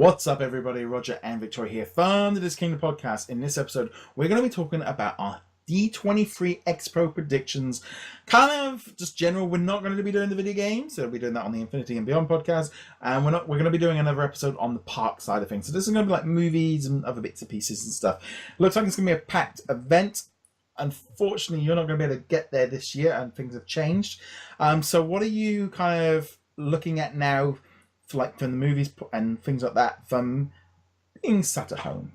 What's up, everybody? Roger and Victoria here from the This Kingdom podcast. In this episode, we're going to be talking about our D23 Expo predictions. Kind of just general. We're not going to be doing the video games, so we'll be doing that on the Infinity and Beyond podcast. And we're going to be doing another episode on the park side of things. So this is going to be like movies and other bits and pieces and stuff. Looks like it's going to be a packed event. Unfortunately, you're not going to be able to get there this year, and things have changed. So what are you kind of looking at now? Like from the movies and things like that, from being sat at home?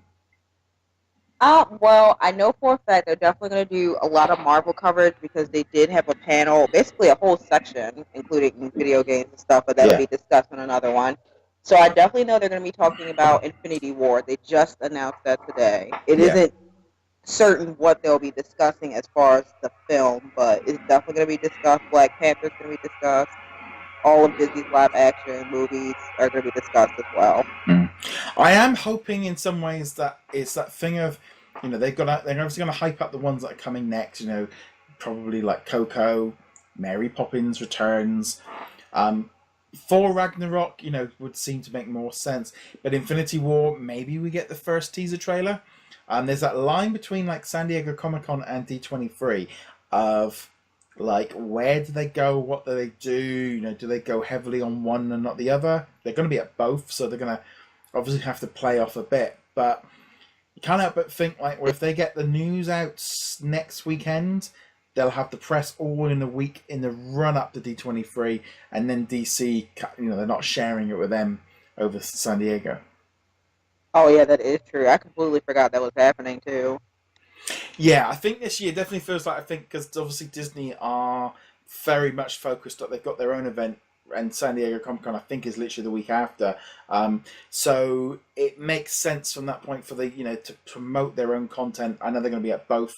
Well, I know for a fact they're definitely going to do a lot of Marvel coverage because they did have a panel, basically a whole section, including video games and stuff, but that'll be discussed in another one. So I definitely know they're going to be talking about Infinity War. They just announced that today. It isn't certain what they'll be discussing as far as the film, but it's definitely going to be discussed. Black Panther's going to be discussed. All of Disney's live action movies are going to be discussed as well. I am hoping in some ways that it's that thing of, they're obviously going to hype up the ones that are coming next, probably like Coco, Mary Poppins Returns. Thor Ragnarok, would seem to make more sense. But Infinity War, maybe we get the first teaser trailer. There's that line between like San Diego Comic-Con and D23 of like, where do they go? What do they do? Do they go heavily on one and not the other? They're going to be at both, so they're going to obviously have to play off a bit. But you can't help but think, like, well, if they get the news out next weekend, they'll have the press all in a week in the run-up to D23, and then DC, they're not sharing it with them over San Diego. Oh, yeah, that is true. I completely forgot that was happening, too. Yeah, I think this year definitely feels like, because obviously Disney are very much focused on, they've got their own event, and San Diego Comic-Con, I think, is literally the week after. So it makes sense from that point for the, to promote their own content. I know they're going to be at both.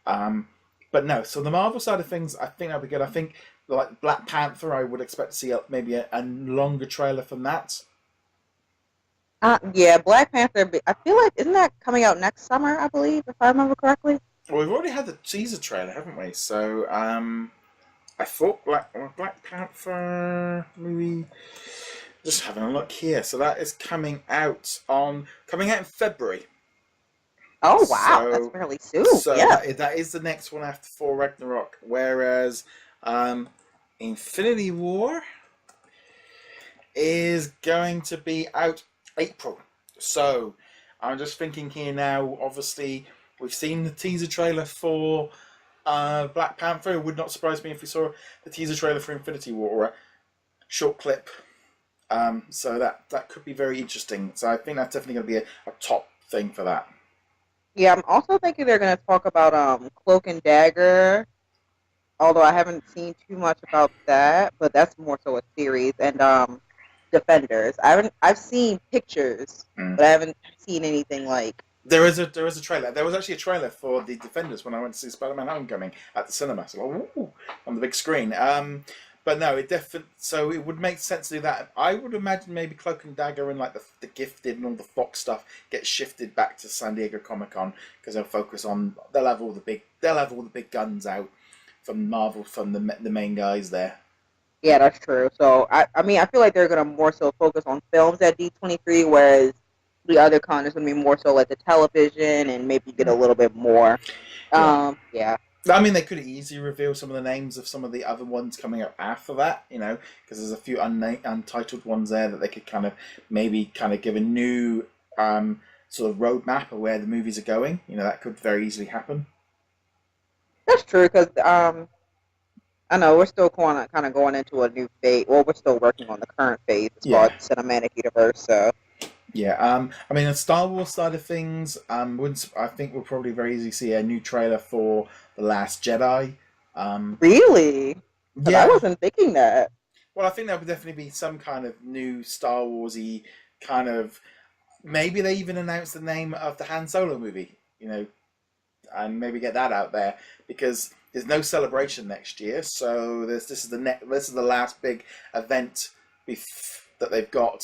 But no, so the Marvel side of things, I think that'll be good. I think, like Black Panther, I would expect to see maybe a longer trailer from that. Yeah, Black Panther, I feel like, isn't that coming out next summer, I believe, if I remember correctly? Well, we've already had the teaser trailer, haven't we? So, I thought Black Panther movie, just having a look here. So that is coming out in February. Oh, wow, that's fairly soon. So yeah. that is the next one after Thor Ragnarok. Whereas, Infinity War is going to be out April. So I'm just thinking here now, obviously we've seen the teaser trailer for Black Panther. It would not surprise me if we saw the teaser trailer for Infinity War or a short clip. So that could be very interesting. So I think that's definitely going to be a top thing for that. Yeah, I'm also thinking they're going to talk about Cloak and Dagger, although I haven't seen too much about that, but that's more so a series. And Defenders. I've seen pictures, but I haven't seen anything like. There is a trailer. There was actually a trailer for the Defenders when I went to see Spider-Man: Homecoming at the cinema. So on the big screen. But no, so it would make sense to do that. I would imagine maybe Cloak and Dagger and like the Gifted and all the Fox stuff gets shifted back to San Diego Comic-Con because they'll have all the big guns out from Marvel, from the main guys there. Yeah, that's true. So, I feel like they're going to more so focus on films at D23, whereas the other con is going to be more so like the television and maybe get a little bit more. Yeah. I mean, they could easily reveal some of the names of some of the other ones coming up after that, because there's a few untitled ones there that they could kind of give a new sort of roadmap of where the movies are going. That could very easily happen. That's true, because I know we're still kind of going into a new phase. Well, we're still working on the current phase as far as the cinematic universe. So. Yeah, the Star Wars side of things, I think we'll probably very easily see a new trailer for The Last Jedi. Really? Yeah. I wasn't thinking that. Well, I think there would definitely be some kind of new Star Wars-y kind of. Maybe they even announce the name of the Han Solo movie, and maybe get that out there, because there's no Celebration next year, so this is the last big event that they've got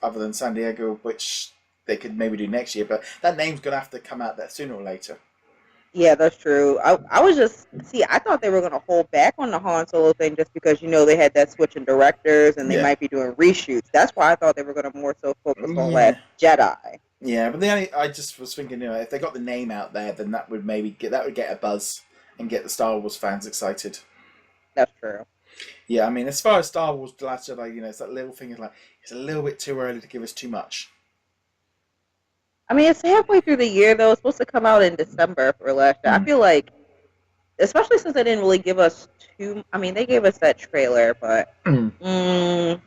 other than San Diego, which they could maybe do next year. But that name's going to have to come out there sooner or later. Yeah, that's true. I was just see. I thought they were going to hold back on the Han Solo thing just because they had that switch in directors and they Yeah, might be doing reshoots. That's why I thought they were going to more so focus on yeah, Last Jedi. yeah. But I just was thinking, if they got the name out there, then that would maybe get a buzz and get the Star Wars fans excited. That's true. Yeah, I mean, as far as Star Wars: The Last Jedi, it's that little thing is like it's a little bit too early to give us too much. I mean, it's halfway through the year though. It's supposed to come out in December for Last Jedi. I Mm. feel like, especially since they didn't really give us too. I mean, they gave us that trailer, but Mm. mm,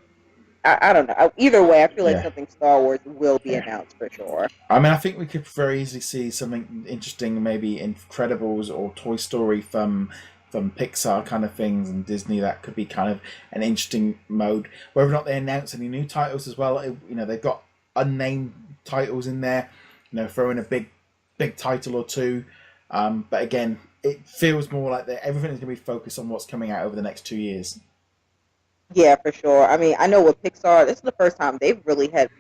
I don't know. Either way, I feel like Yeah, something Star Wars will be yeah. announced for sure. I mean, I think we could very easily see something interesting, maybe Incredibles or Toy Story from Pixar kind of things, and Disney. That could be kind of an interesting mode. Whether or not they announce any new titles as well, they've got unnamed titles in there. Throw in a big title or two. But again, it feels more like that everything is going to be focused on what's coming out over the next 2 years. Yeah, for sure. I mean, I know with Pixar, this is the first time they've really had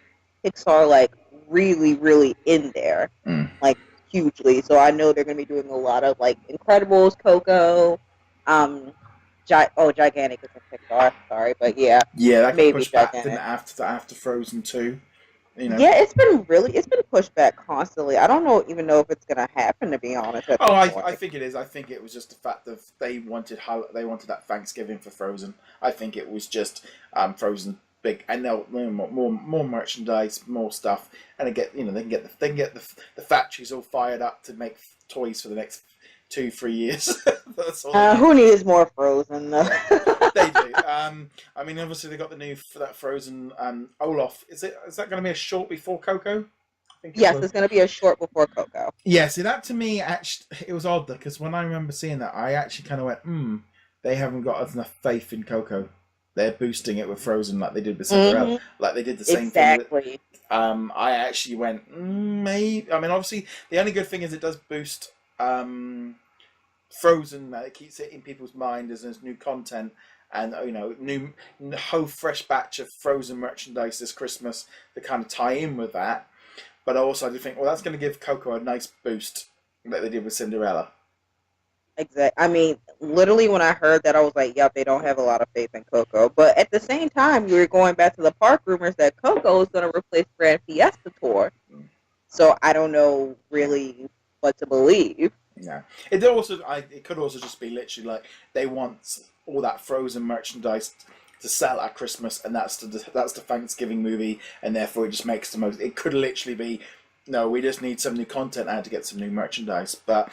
Pixar like really, really in there, Mm. like hugely. So I know they're going to be doing a lot of like Incredibles, Coco, um, Gigantic isn't Pixar. Sorry, but yeah, Yeah, that got maybe pushed back, didn't it, Gigantic. after Frozen 2? Yeah, it's been pushed back constantly. I don't know even know if it's going to happen to be honest at Oh, this I point. think it is. I think it was just the fact that they wanted that Thanksgiving for Frozen. I think it was just Frozen big, and they'll more merchandise, more stuff, and they can get the factories all fired up to make toys for the next 2-3 years. That's all they need. Who needs more Frozen though? They do. I mean, obviously they got the new for that Frozen Olaf. Is that going to be a short before Coco? I think it Yes, was. it's going to be a short before Coco. Yeah, see that to me actually it was odd because when I remember seeing that, I actually kind of went, they haven't got enough faith in Coco. They're boosting it with Frozen like they did with Cinderella, Hmm. like they did the same thing with. Exactly. I actually went, maybe. I mean, obviously, the only good thing is it does boost Frozen. It keeps it in people's mind as there's new content and new whole fresh batch of Frozen merchandise this Christmas to kind of tie in with that. But also, I do think, well, that's going to give Coco a nice boost like they did with Cinderella. Exact. I mean, literally, when I heard that, I was like, "Yep, they don't have a lot of faith in Coco." But at the same time, you were going back to the park rumors that Coco is going to replace Grand Fiesta Tour. So I don't know really what to believe. Yeah, it could also just be literally like they want all that Frozen merchandise to sell at Christmas, and that's the Thanksgiving movie, and therefore it just makes the most. It could literally be, no, we just need some new content out to get some new merchandise, but.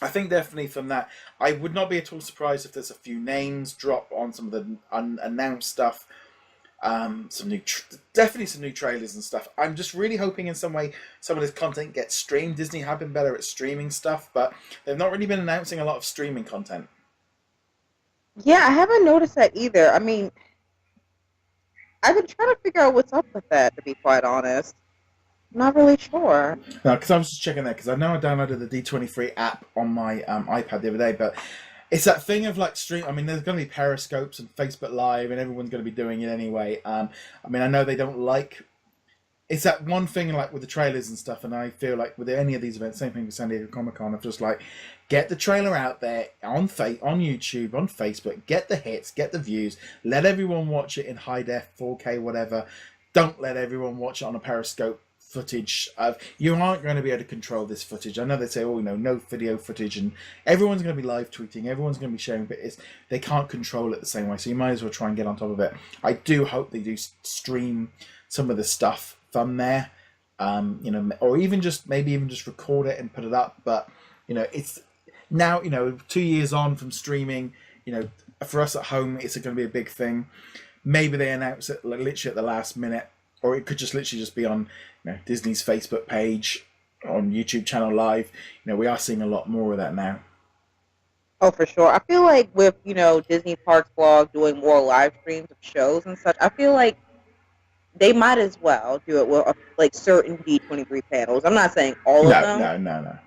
I think definitely from that, I would not be at all surprised if there's a few names drop on some of the unannounced stuff. Definitely some new trailers and stuff. I'm just really hoping in some way some of this content gets streamed. Disney have been better at streaming stuff, but they've not really been announcing a lot of streaming content. Yeah, I haven't noticed that either. I mean, I've been trying to figure out what's up with that. To be quite honest, I'm not really sure. No, because I was just checking that because I know I downloaded the D23 app on my iPad the other day, but it's that thing of like stream. I mean, there's going to be Periscopes and Facebook Live, and everyone's going to be doing it anyway. I mean, I know they don't like. It's that one thing like with the trailers and stuff, and I feel like with any of these events, same thing with San Diego Comic Con. I'm just like, get the trailer out there on YouTube, on Facebook, get the hits, get the views, let everyone watch it in high def, 4K, whatever. Don't let everyone watch it on a Periscope footage of. You aren't going to be able to control this footage. I know they say, no video footage, and everyone's going to be live tweeting, everyone's going to be sharing, but they can't control it the same way. So you might as well try and get on top of it. I do hope they do stream some of the stuff from there, or even just record it and put it up. But it's now 2 years on from streaming. For us at home, it's going to be a big thing. Maybe they announce it like literally at the last minute, or it could just literally just be on Disney's Facebook page, on YouTube channel live. We are seeing a lot more of that now. Oh, for sure. I feel like with Disney Parks blog doing more live streams of shows and such, I feel like they might as well do it with like certain D23 panels. I'm not saying all of them. No.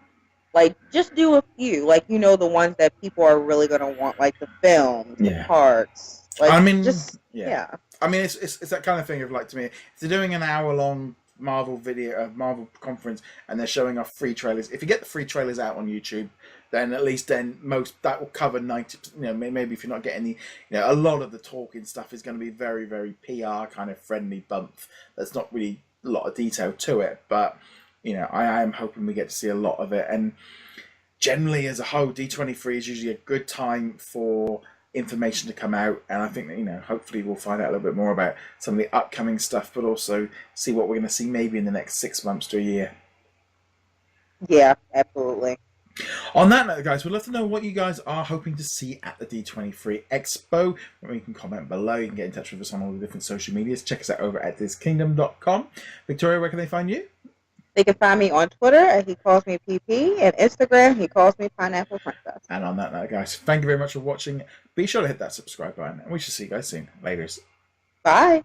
Like, just do a few. Like, the ones that people are really going to want, like the films, the parks. Like, I mean, just, yeah. I mean, it's that kind of thing of like, to me, if they're doing an hour long Marvel video, Marvel conference, and they're showing off free trailers. If you get the free trailers out on YouTube, then at least most that will cover 90%. Maybe if you're not getting the, a lot of the talking stuff is going to be very, very PR kind of friendly bump. There's not really a lot of detail to it, but I am hoping we get to see a lot of it. And generally, as a whole, D23 is usually a good time for information to come out, and I think that hopefully we'll find out a little bit more about some of the upcoming stuff, but also see what we're going to see maybe in the next 6 months to a year. Yeah, absolutely. On that note, guys, we'd love to know what you guys are hoping to see at the D23 Expo. You can comment below. You can get in touch with us on all the different social medias. Check us out over at thiskingdom.com. Victoria, where can they find you? They can find me on Twitter at He Calls Me PP, and Instagram, He Calls Me Pineapple Princess. And on that note, guys, thank you very much for watching. Be sure to hit that subscribe button, and we shall see you guys soon. Laters. Bye.